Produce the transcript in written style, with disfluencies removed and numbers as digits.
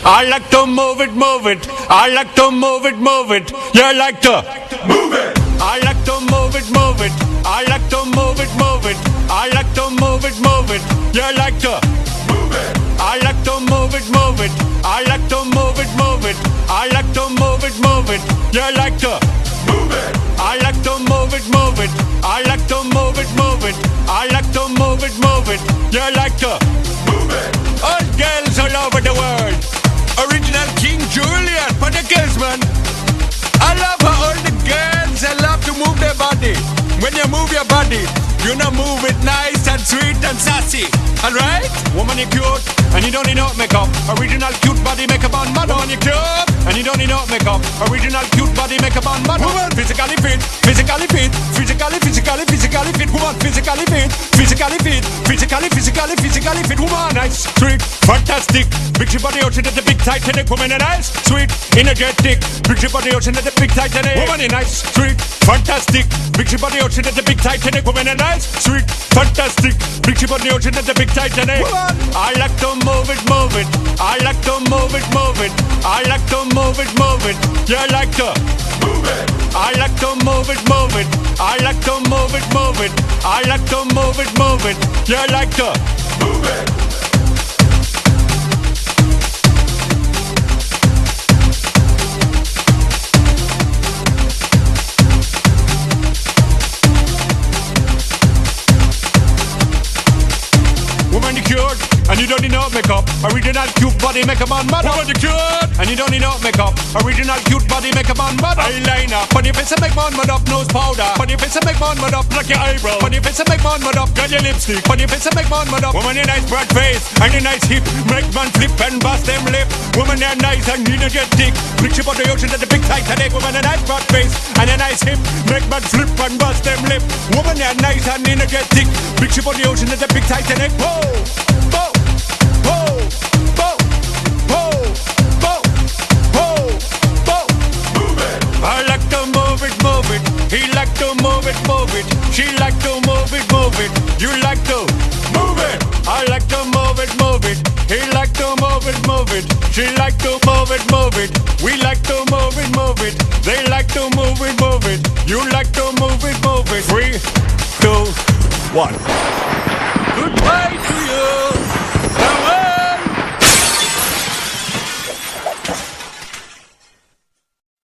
I like to move it, move it. I like to move it, move it. You like to move it. I like to move it, move it. I like to move it, move it. I like to move it, move it. You like to move it. I like to move it, move it. I like to move it, move it. I like to move it, move it. You like to move it. I like to move it, move it. I like to move it, move it. I like to move it, move it. You like to move it. All girls all over the world. Original King Julian for the girls, man. I love how all the girls they love to move their body. When you move your body, you know move it nice and sweet and sassy. Alright? Woman, you cute and you don't need no makeup. Original cute body makeup on man. Woman, you cute and you don't need no makeup. Original cute body makeup on man. Woman, physically fit, physically fit, physically fit. Woman, physically fit, physically fit, physically fit. Woman, nice, sweet, fantastic. Big ship body ocean at the big Titanic. Woman, nice, sweet, energetic. Big ship body ocean at the big Titanic. Woman, nice, sweet, fantastic. Big ship body ocean at the big Titanic. Woman, nice, sweet, fantastic. Big ship body ocean at the big Titanic. Woman, I like to move it, move it. I like to move it, move it. I like to move it, move it. You like to move it. I like to move it, move it. I like to move it, move it. I like to move it, move it. You like to move it. Woman, you cute and you don't need no makeup. Original cute body makeup on mother. Woman, you cute and you don't need no makeup. Original cute body makeup on mother. Eyeliner, on your face and make man mud up. Nose powder, on your face and make man mud up. Pluck your eyebrow, on your face and make man mud up. Got your lipstick, on your face and make man mud up. Woman, you nice broad face and you nice hip. Make man flip and bust them lip. Woman, you nice and energetic. Big ship on the ocean at the big Titanic. Woman, you nice broad face and you nice hip. Make man flip and bust them lip. Woman, you nice and energetic. Big ship on the ocean at the big Titanic. Whoa. I like to move it, move it. He like to move it, move it. She like to move it, move it. You like to move it. I like to move it, move it. He like to move it, move it. She like to move it, move it. We like to move it, move it. They like to move it, move it. You like to move it, move it. 3, 2, 1.